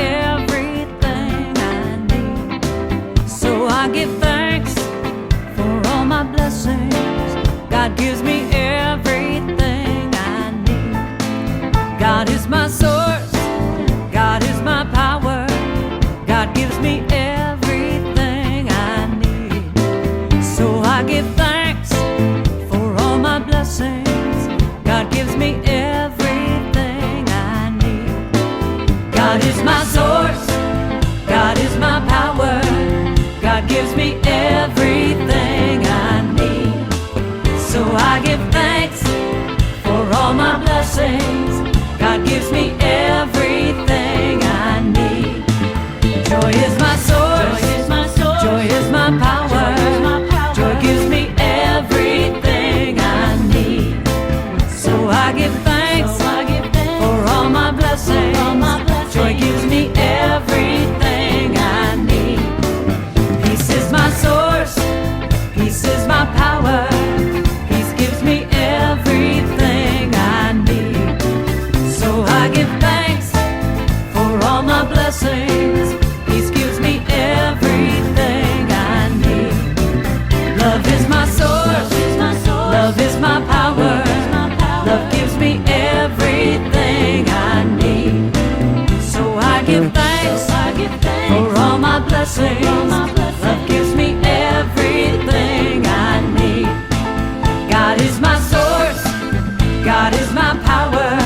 everything I need. So I give thanks for all my blessings. God gives me everything I need. God is my source. God is my power. God gives me everything I need. So I give thanks for all my blessings. God gives me everything I need. God is my source. God is my power. God gives me everything I need. So I give thanks for all my blessings. God gives me everything I need. Joy is my source. Joy is my power. Joy gives me everything I need. So I give thanks for all my blessings. Joy gives me everything I need. Peace is my source. Peace is my power. Peace gives me everything I need. So I give thanks for all my blessings. Peace gives me everything I need. Love is my source. Love is my power. Love gives me everything I need. So I give thanks for all my blessings. Love gives me everything I need. God is my source. God is my power.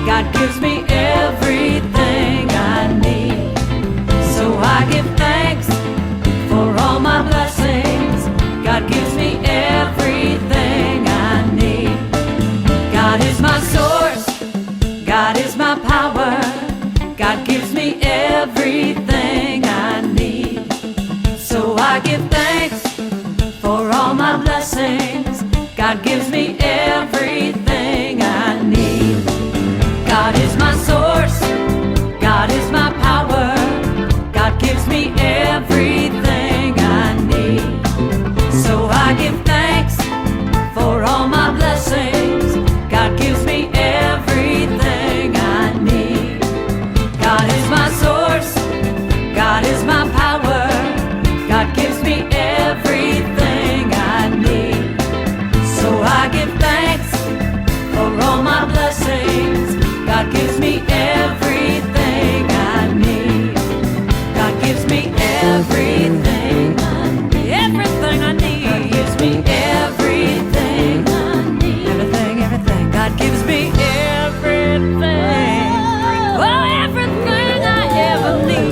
God gives me everything I need. So I give thanks for all my blessings. God gives me everything I need. God is my source. God is my power. God gives me everything I need. So I give thanks for all my blessings. God gives me everything I need. God is my source. God is my power. God gives me everything I need. So I give thanks for all my blessings. God gives me everything I need. God is my source. God is my power. God gives me everything I need. So I give thanks for all my blessings. God gives me everything I need. God gives me everything I need. Everything I need. God gives me everything I need. Everything. God gives me everything. Oh, everything I ever need.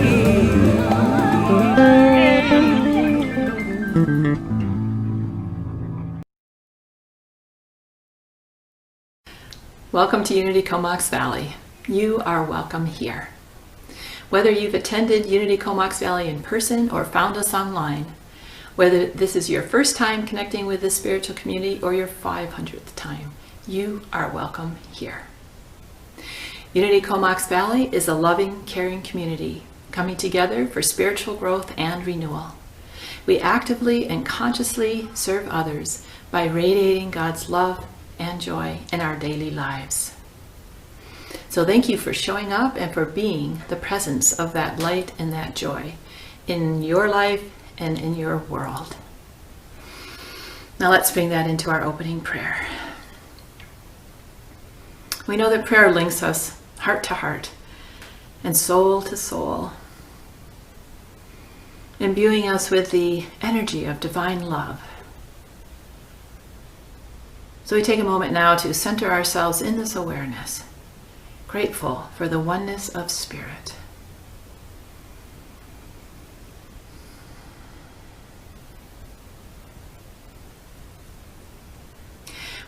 Welcome to Unity Comox Valley. You are welcome here. Whether you've attended Unity Comox Valley in person or found us online, whether this is your first time connecting with this spiritual community or your 500th time, you are welcome here. Unity Comox Valley is a loving, caring community coming together for spiritual growth and renewal. We actively and consciously serve others by radiating God's love and joy in our daily lives. So thank you for showing up and for being the presence of that light and that joy in your life and in your world. Now let's bring that into our opening prayer. We know that prayer links us heart to heart and soul to soul, imbuing us with the energy of divine love. So we take a moment now to center ourselves in this awareness, grateful for the oneness of spirit.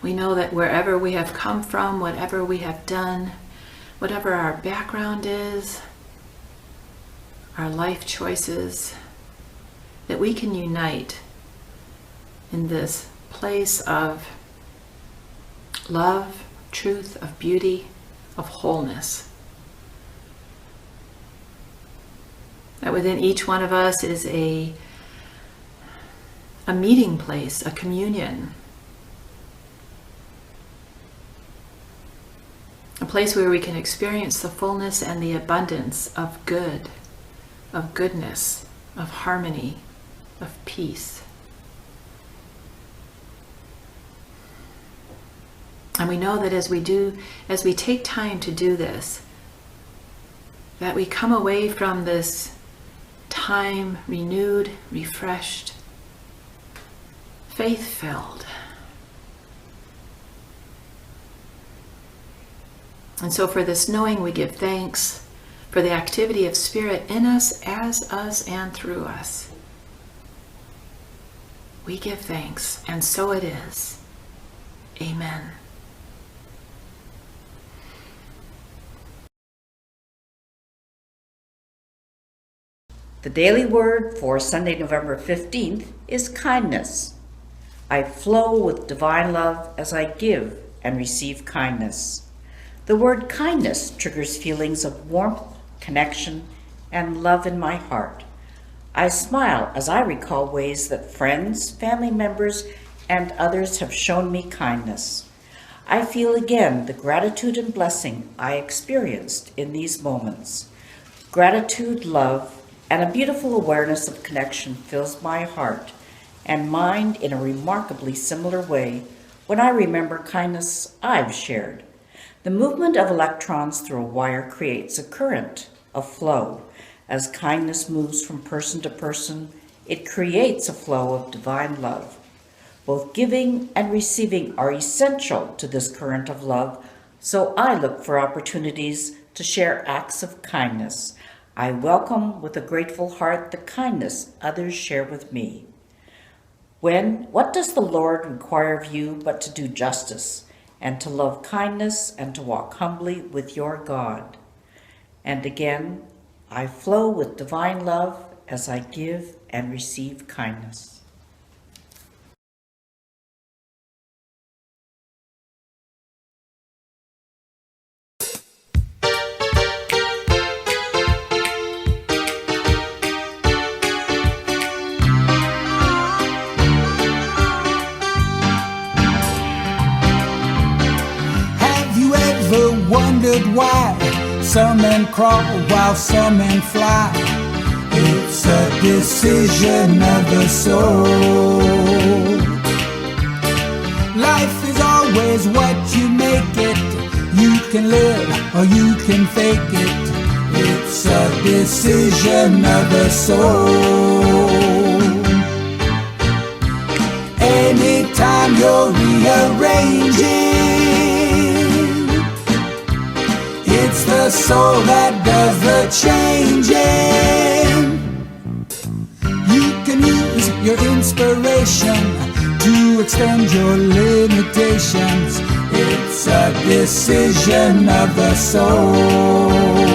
We know that wherever we have come from, whatever we have done, whatever our background is, our life choices, that we can unite in this place of love, truth, of beauty, of wholeness. That within each one of us is a meeting place, a communion, a place where we can experience the fullness and the abundance of good, of goodness, of harmony, of peace. And we know that as we take time to do this, that we come away from this time renewed, refreshed, faith-filled. And so for this knowing, we give thanks for the activity of Spirit in us, as us, and through us. We give thanks, and so it is. Amen. The daily word for Sunday, November 15th is kindness. I flow with divine love as I give and receive kindness. The word kindness triggers feelings of warmth, connection, and love in my heart. I smile as I recall ways that friends, family members, and others have shown me kindness. I feel again the gratitude and blessing I experienced in these moments. Gratitude, love, and a beautiful awareness of connection fills my heart and mind in a remarkably similar way when I remember kindness I've shared. The movement of electrons through a wire creates a current, a flow. As kindness moves from person to person, it creates a flow of divine love. Both giving and receiving are essential to this current of love, so I look for opportunities to share acts of kindness. I welcome with a grateful heart the kindness others share with me. What does the Lord require of you but to do justice, and to love kindness, and to walk humbly with your God? And again, I flow with divine love as I give and receive kindness. Wondered why some men crawl while some men fly? It's a decision of the soul. Life is always what you make it. You can live or you can fake it. It's a decision of the soul. Anytime you're rearranging, it's the soul that does the changing. You can use your inspiration to extend your limitations. It's a decision of the soul.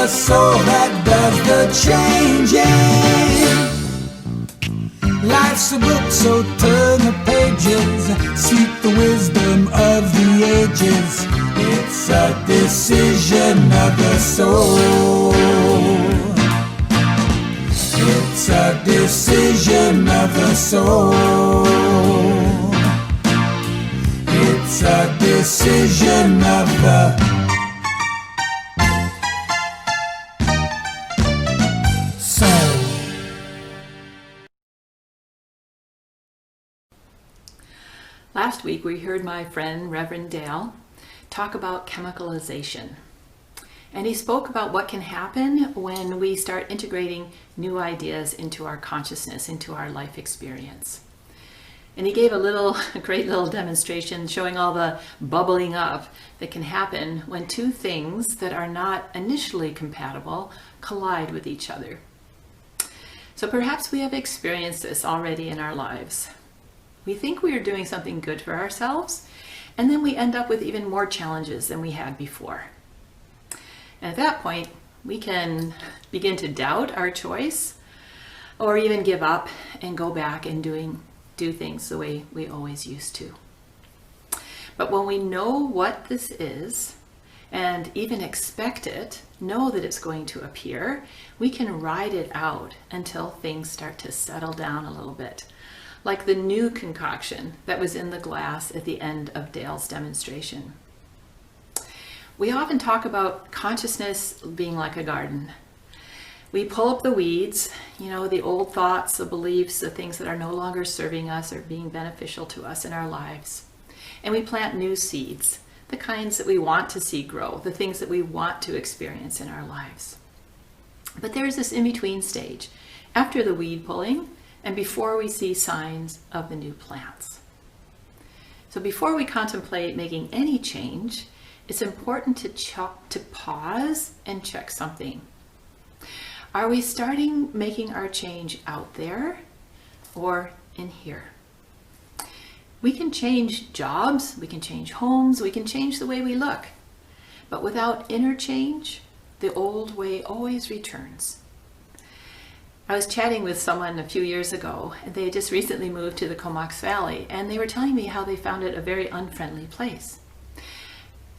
Soul that does the changing. Life's a book, so turn the pages, seek the wisdom of the ages. It's a decision of the soul. It's a decision of the soul. It's a decision of the soul. Last week we heard my friend Reverend Dale talk about chemicalization. And he spoke about what can happen when we start integrating new ideas into our consciousness, into our life experience. And he gave a great little demonstration showing all the bubbling up that can happen when two things that are not initially compatible collide with each other. So perhaps we have experienced this already in our lives. We think we are doing something good for ourselves, and then we end up with even more challenges than we had before. And at that point, we can begin to doubt our choice or even give up and go back and do things the way we always used to. But when we know what this is and even expect it, know that it's going to appear, we can ride it out until things start to settle down a little bit. Like the new concoction that was in the glass at the end of Dale's demonstration. We often talk about consciousness being like a garden. We pull up the weeds, the old thoughts, the beliefs, the things that are no longer serving us or being beneficial to us in our lives. And we plant new seeds, the kinds that we want to see grow, the things that we want to experience in our lives. But there's this in-between stage, after the weed pulling and before we see signs of the new plants. So before we contemplate making any change, it's important to pause and check something. Are we starting making our change out there or in here? We can change jobs, we can change homes, we can change the way we look. But without inner change, the old way always returns. I was chatting with someone a few years ago, and they had just recently moved to the Comox Valley, and they were telling me how they found it a very unfriendly place.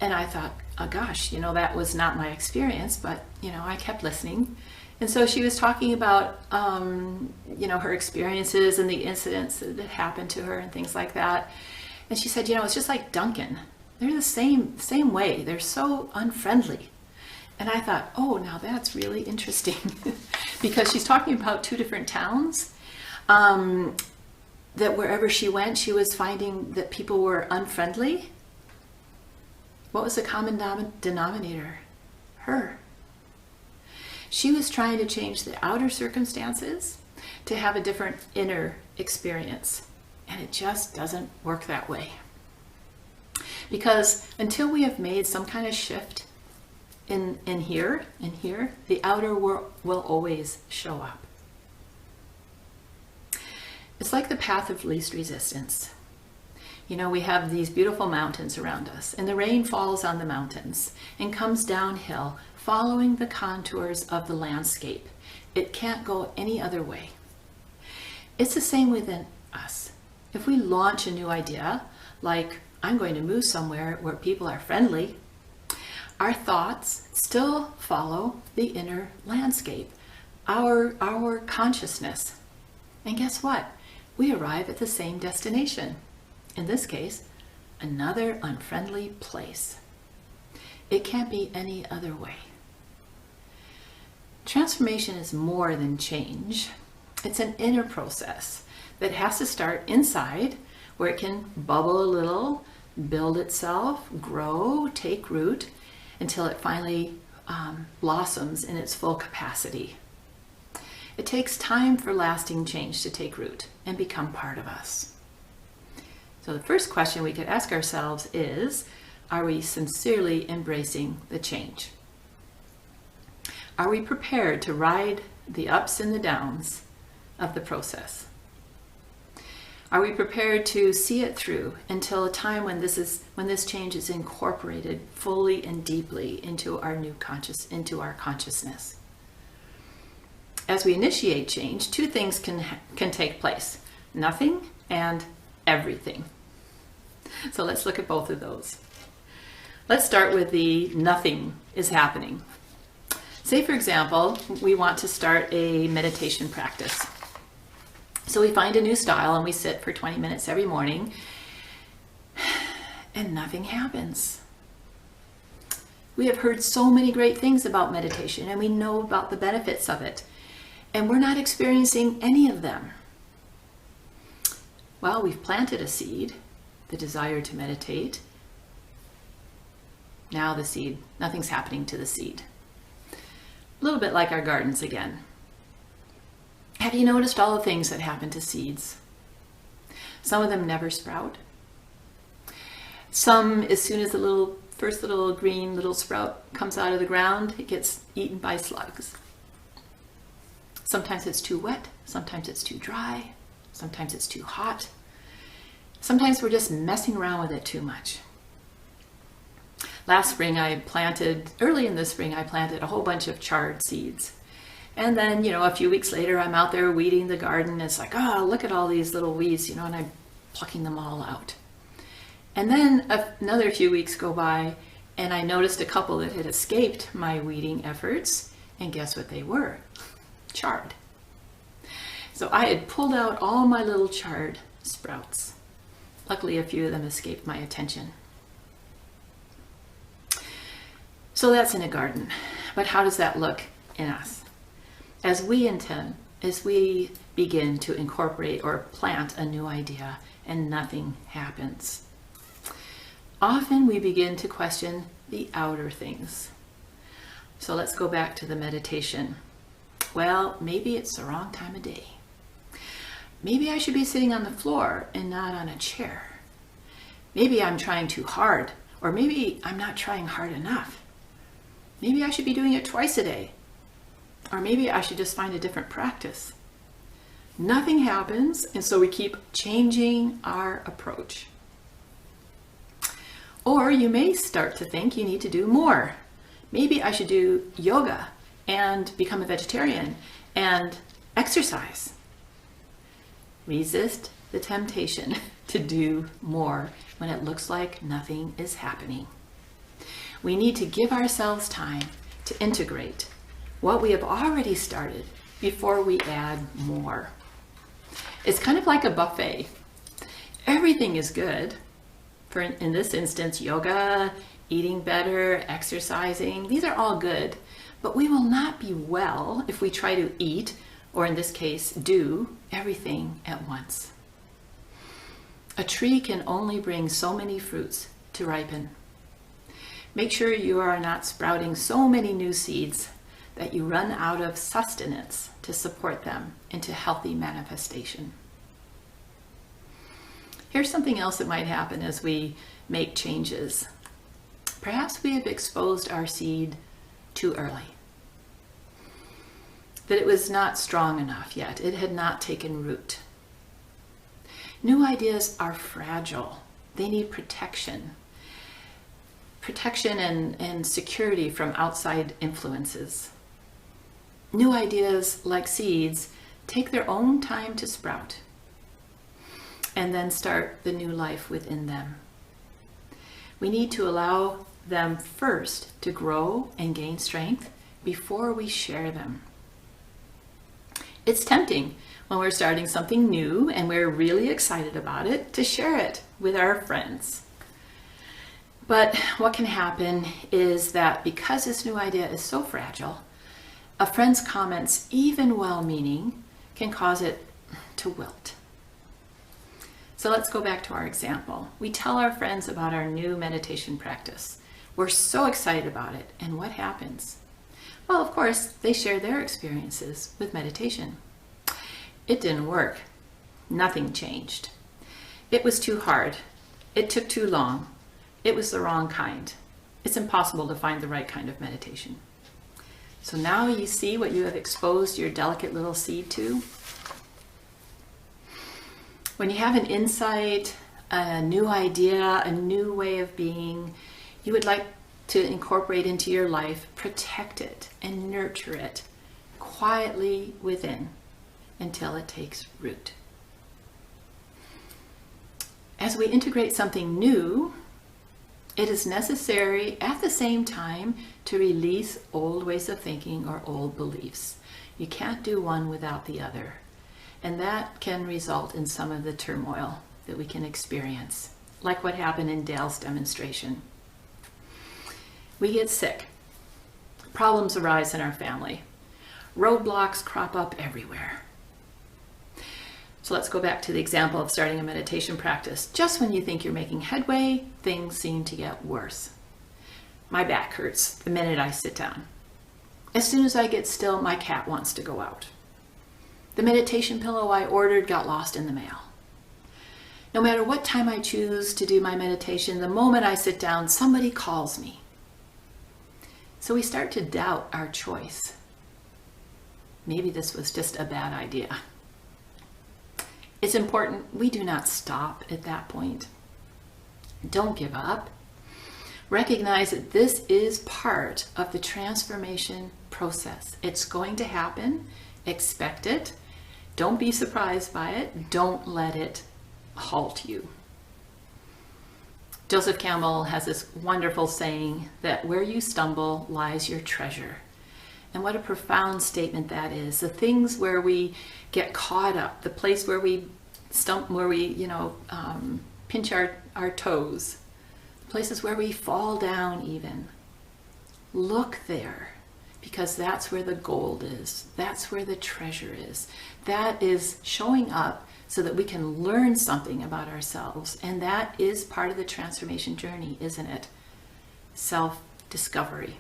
And I thought, oh gosh, that was not my experience, but I kept listening. And so she was talking about, her experiences and the incidents that had happened to her and things like that. And she said, it's just like Duncan. They're the same way. They're so unfriendly. And I thought, oh, now that's really interesting because she's talking about two different towns that wherever she went, she was finding that people were unfriendly. What was the common denominator? Her. She was trying to change the outer circumstances to have a different inner experience. And it just doesn't work that way. Because until we have made some kind of shift in here, the outer world will always show up. It's like the path of least resistance. We have these beautiful mountains around us, and the rain falls on the mountains and comes downhill, following the contours of the landscape. It can't go any other way. It's the same within us. If we launch a new idea, like I'm going to move somewhere where people are friendly, our thoughts still follow the inner landscape, our consciousness. And guess what? We arrive at the same destination. In this case, another unfriendly place. It can't be any other way. Transformation is more than change. It's an inner process that has to start inside, where it can bubble a little, build itself, grow, take root, until it finally blossoms in its full capacity. It takes time for lasting change to take root and become part of us. So the first question we could ask ourselves is, are we sincerely embracing the change? Are we prepared to ride the ups and the downs of the process? Are we prepared to see it through until a time when this change is incorporated fully and deeply into our consciousness? As we initiate change, two things can take place: nothing and everything. So let's look at both of those. Let's start with the nothing is happening. Say, for example, we want to start a meditation practice. So we find a new style and we sit for 20 minutes every morning and nothing happens. We have heard so many great things about meditation and we know about the benefits of it, and we're not experiencing any of them. Well, we've planted a seed, the desire to meditate. Now the seed, nothing's happening to the seed. A little bit like our gardens again. Have you noticed all the things that happen to seeds? Some of them never sprout. Some, as soon as the first little green sprout comes out of the ground, it gets eaten by slugs. Sometimes it's too wet, sometimes it's too dry, sometimes it's too hot. Sometimes we're just messing around with it too much. Early in the spring, I planted a whole bunch of chard seeds. And then, a few weeks later, I'm out there weeding the garden. And it's like, oh, look at all these little weeds, and I'm plucking them all out. And then another few weeks go by, and I noticed a couple that had escaped my weeding efforts. And guess what they were? Chard. So I had pulled out all my little chard sprouts. Luckily, a few of them escaped my attention. So that's in a garden. But how does that look in us? As we begin to incorporate or plant a new idea and nothing happens. Often we begin to question the outer things. So let's go back to the meditation. Well, maybe it's the wrong time of day. Maybe I should be sitting on the floor and not on a chair. Maybe I'm trying too hard, or maybe I'm not trying hard enough. Maybe I should be doing it twice a day, or maybe I should just find a different practice. Nothing happens, and so we keep changing our approach. Or you may start to think you need to do more. Maybe I should do yoga and become a vegetarian and exercise. Resist the temptation to do more when it looks like nothing is happening. We need to give ourselves time to integrate what we have already started before we add more. It's kind of like a buffet. Everything is good. In this instance, yoga, eating better, exercising, these are all good, but we will not be well if we try to eat, or in this case, do everything at once. A tree can only bring so many fruits to ripen. Make sure you are not sprouting so many new seeds that you run out of sustenance to support them into healthy manifestation. Here's something else that might happen as we make changes. Perhaps we have exposed our seed too early. That it was not strong enough yet. It had not taken root. New ideas are fragile. They need protection. Protection and security from outside influences. New ideas, like seeds, take their own time to sprout and then start the new life within them. We need to allow them first to grow and gain strength before we share them. It's tempting when we're starting something new and we're really excited about it to share it with our friends. But what can happen is that because this new idea is so fragile, a friend's comments, even well-meaning, can cause it to wilt. So let's go back to our example. We tell our friends about our new meditation practice. We're so excited about it, and what happens? Well, of course, they share their experiences with meditation. It didn't work. Nothing changed. It was too hard. It took too long. It was the wrong kind. It's impossible to find the right kind of meditation. So now you see what you have exposed your delicate little seed to. When you have an insight, a new idea, a new way of being, you would like to incorporate into your life, protect it and nurture it quietly within until it takes root. As we integrate something new, it is necessary at the same time to release old ways of thinking or old beliefs. You can't do one without the other. And that can result in some of the turmoil that we can experience, like what happened in Dale's demonstration. We get sick. Problems arise in our family. Roadblocks crop up everywhere. So let's go back to the example of starting a meditation practice. Just when you think you're making headway, things seem to get worse. My back hurts the minute I sit down. As soon as I get still, my cat wants to go out. The meditation pillow I ordered got lost in the mail. No matter what time I choose to do my meditation, the moment I sit down, somebody calls me. So we start to doubt our choice. Maybe this was just a bad idea. It's important we do not stop at that point. Don't give up. Recognize that this is part of the transformation process. It's going to happen. Expect it. Don't be surprised by it. Don't let it halt you. Joseph Campbell has this wonderful saying that where you stumble lies your treasure. And what a profound statement that is. The things where we get caught up, the place where we pinch our toes, places where we fall down even. Look there, because that's where the gold is. That's where the treasure is. That is showing up so that we can learn something about ourselves. And that is part of the transformation journey, isn't it? Self-discovery.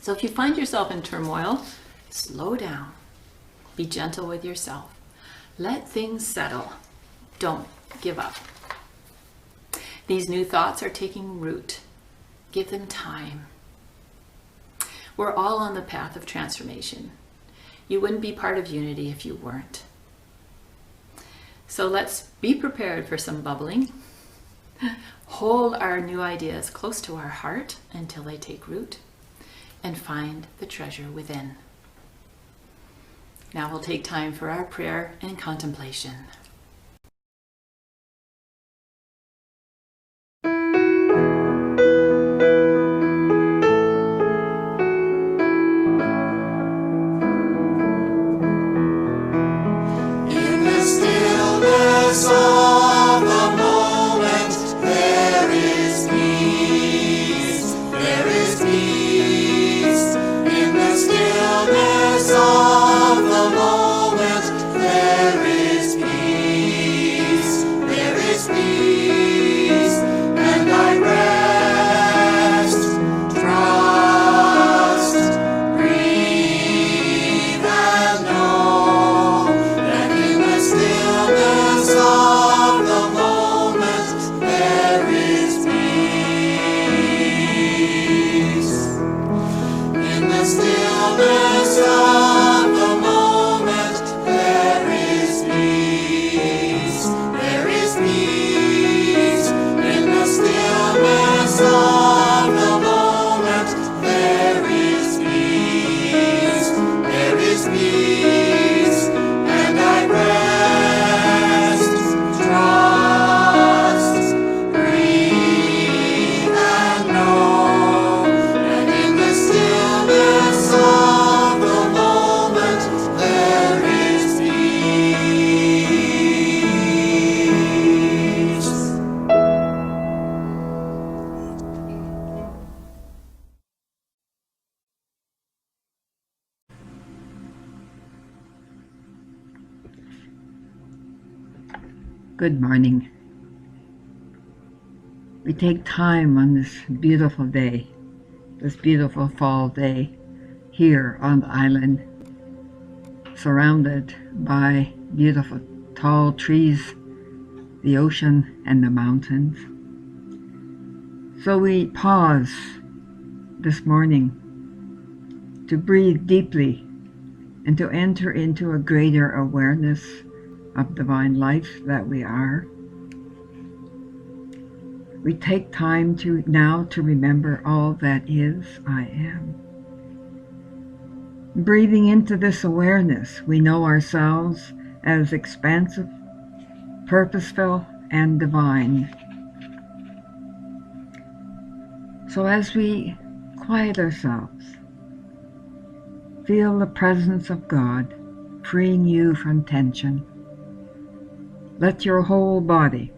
So if you find yourself in turmoil, slow down. Be gentle with yourself. Let things settle. Don't give up. These new thoughts are taking root. Give them time. We're all on the path of transformation. You wouldn't be part of Unity if you weren't. So let's be prepared for some bubbling. Hold our new ideas close to our heart until they take root, and find the treasure within. Now we'll take time for our prayer and contemplation. In the stillness of the moment, there is peace. There is peace. In the stillness of the moment, there is peace. There is peace. And I rest, trust, breathe, and know that in the stillness of the moment there is peace. In the stillness of the moment there is peace. There is peace. In the stillness of the moment there is peace. There is peace. And I rest, trust, breathe, and know that in the stillness of the moment there is peace. Good morning. We take time on this beautiful day, this beautiful fall day, here on the island, surrounded by beautiful tall trees, the ocean, and the mountains. So we pause this morning to breathe deeply and to enter into a greater awareness of divine life that we are. We take time now to remember all that is, I am. Breathing into this awareness, we know ourselves as expansive, purposeful, and divine. So as we quiet ourselves, feel the presence of God freeing you from tension. Let your whole body,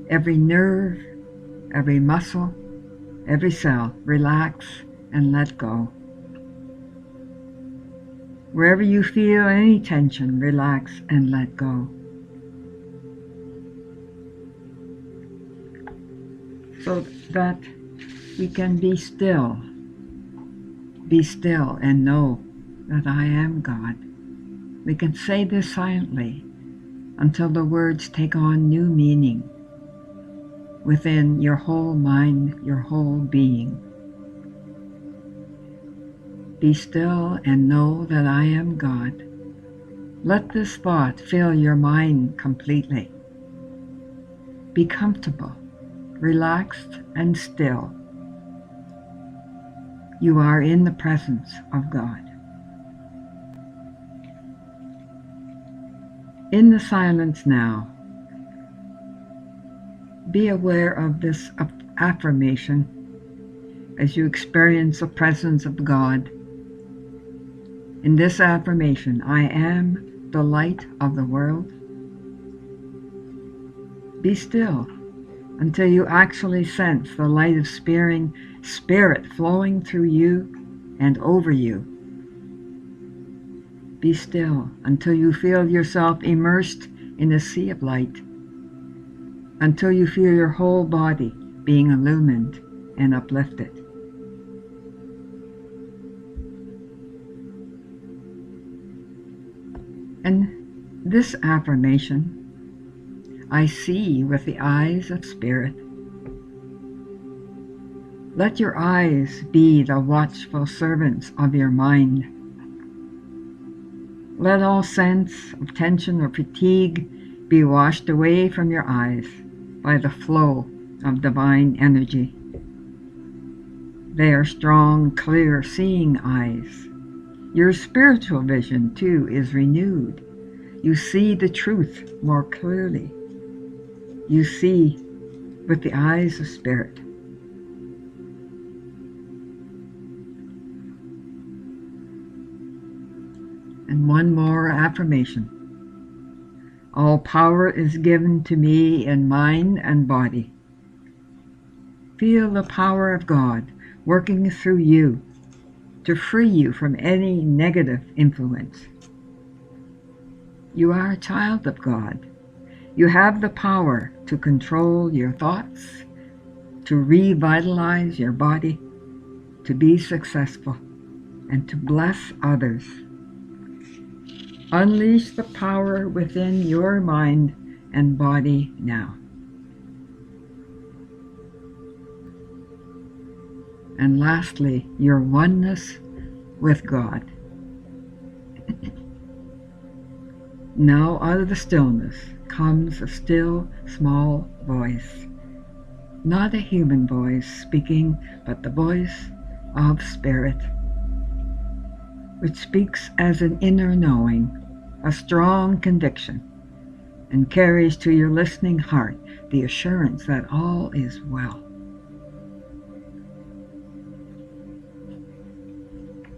every nerve, every muscle, every cell, relax and let go. Wherever you feel any tension, relax and let go. So that we can be still and know that I am God. We can say this silently until the words take on new meaning within your whole mind, your whole being. Be still and know that I am God. Let this thought fill your mind completely. Be comfortable, relaxed, and still. You are in the presence of God. In the silence now, be aware of this affirmation as you experience the presence of God. In this affirmation, I am the light of the world. Be still until you actually sense the light of spirit flowing through you and over you. Be still until you feel yourself immersed in a sea of light, until you feel your whole body being illumined and uplifted. And this affirmation, I see with the eyes of spirit. Let your eyes be the watchful servants of your mind. Let all sense of tension or fatigue be washed away from your eyes by the flow of divine energy. They are strong, clear, seeing eyes. Your spiritual vision, too, is renewed. You see the truth more clearly. You see with the eyes of spirit. And one more affirmation. All power is given to me in mind and body. Feel the power of God working through you to free you from any negative influence. You are a child of God. You have the power to control your thoughts, to revitalize your body, to be successful, and to bless others. Unleash the power within your mind and body now. And lastly, your oneness with God. Now out of the stillness comes a still, small voice. Not a human voice speaking, but the voice of spirit, which speaks as an inner knowing, a strong conviction, and carries to your listening heart the assurance that all is well.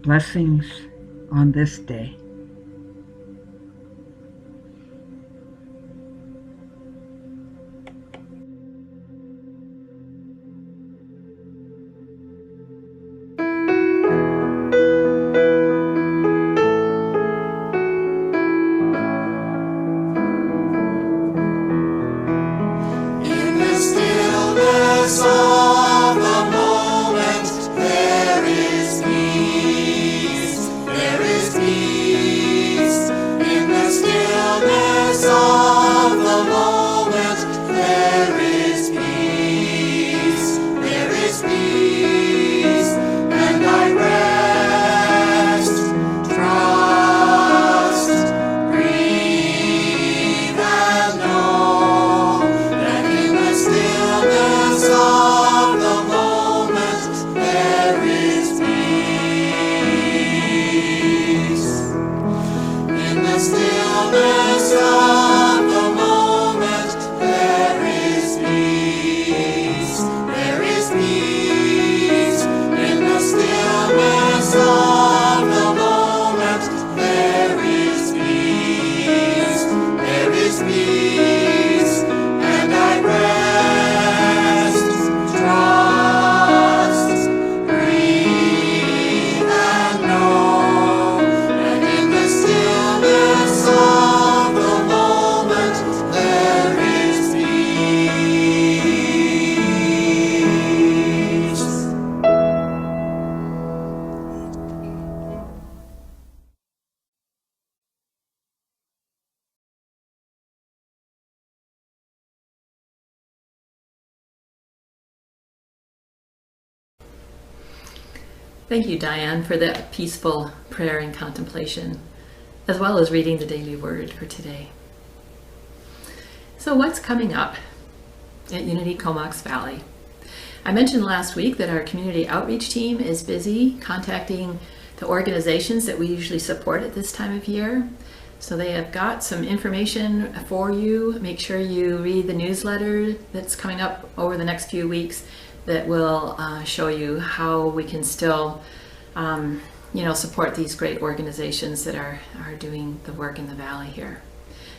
Blessings on this day. In the stillness of the moment, there is peace. There is peace. In the stillness of the moment, there is peace. There is peace. And I rest, trust, breathe, and know that in the stillness of the moment there is peace. In the stillness of the moment there is peace. There is peace. In the stillness of the moment there is peace. There is peace. And I rest, trust, breathe, and know that in the stillness of the moment there is peace. Thank you, Diane, for that peaceful prayer and contemplation. as well as reading the daily word for today. So what's coming up at Unity Comox Valley? I mentioned last week that our community outreach team is busy contacting the organizations that we usually support at this time of year. So they have got some information for you. Make sure you read the newsletter that's coming up over the next few weeks that will show you how we can still support these great organizations that are doing the work in the valley here.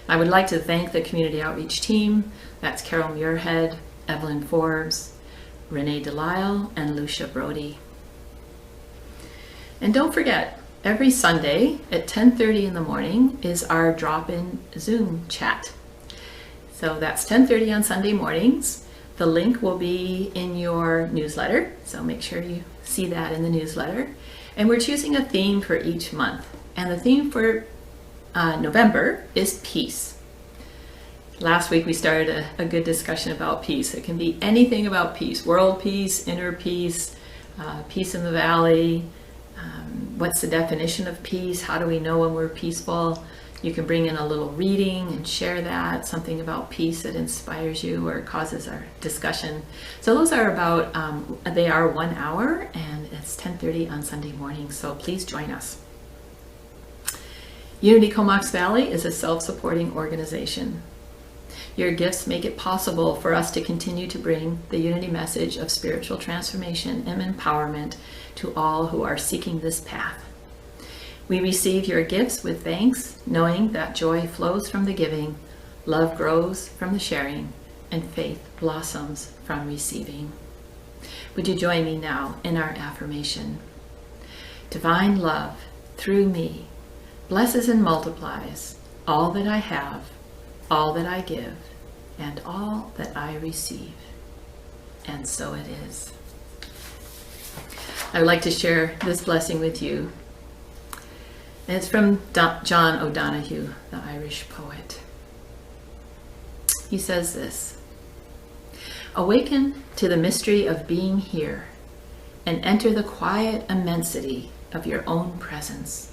I would like to thank the community outreach team. That's Carol Muirhead, Evelyn Forbes, Renee Delisle, and Lucia Brody. And don't forget, every Sunday at 10:30 in the morning is our drop-in Zoom chat. So that's 10:30 on Sunday mornings. The link will be in your newsletter, so make sure you see that in the newsletter. And we're choosing a theme for each month. And the theme for November is peace. Last week we started a good discussion about peace. It can be anything about peace: world peace, inner peace, peace in the valley. What's the definition of peace? How do we know when we're peaceful? You can bring in a little reading and share that, something about peace that inspires you or causes our discussion. So those are about, they are 1 hour, and it's 10:30 on Sunday morning, so please join us. Unity Comox Valley is a self-supporting organization. Your gifts make it possible for us to continue to bring the Unity message of spiritual transformation and empowerment to all who are seeking this path. We receive your gifts with thanks, knowing that joy flows from the giving, love grows from the sharing, and faith blossoms from receiving. Would you join me now in our affirmation? Divine love, through me, blesses and multiplies all that I have, all that I give, and all that I receive. And so it is. I would like to share this blessing with you. And it's from John O'Donohue, the Irish poet. He says this: "Awaken to the mystery of being here and enter the quiet immensity of your own presence.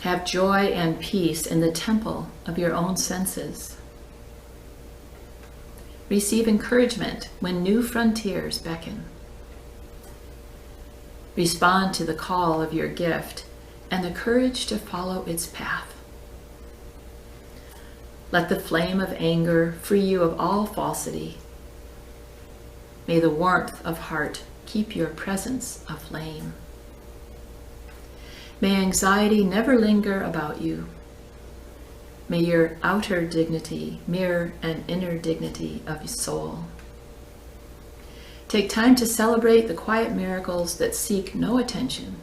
Have joy and peace in the temple of your own senses. Receive encouragement when new frontiers beckon. Respond to the call of your gift and the courage to follow its path. Let the flame of anger free you of all falsity. May the warmth of heart keep your presence aflame. May anxiety never linger about you. May your outer dignity mirror an inner dignity of soul. Take time to celebrate the quiet miracles that seek no attention.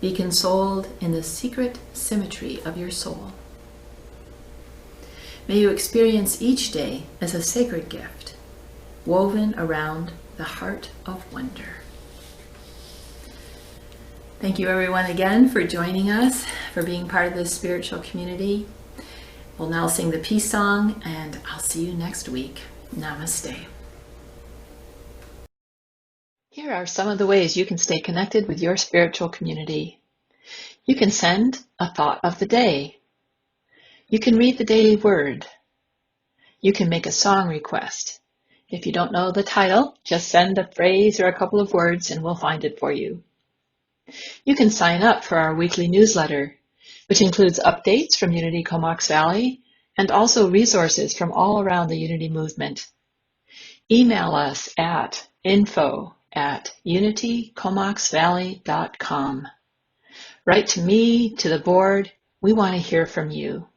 Be consoled in the secret symmetry of your soul. May you experience each day as a sacred gift, woven around the heart of wonder." Thank you everyone again for joining us, for being part of this spiritual community. We'll now sing the peace song, and I'll see you next week. Namaste. Here are some of the ways you can stay connected with your spiritual community. You can send a thought of the day. You can read the daily word. You can make a song request. If you don't know the title, just send a phrase or a couple of words and we'll find it for you. You can sign up for our weekly newsletter, which includes updates from Unity Comox Valley and also resources from all around the Unity movement. Email us at info@unitycomoxvalley.com. Write to me, to the board. We want to hear from you.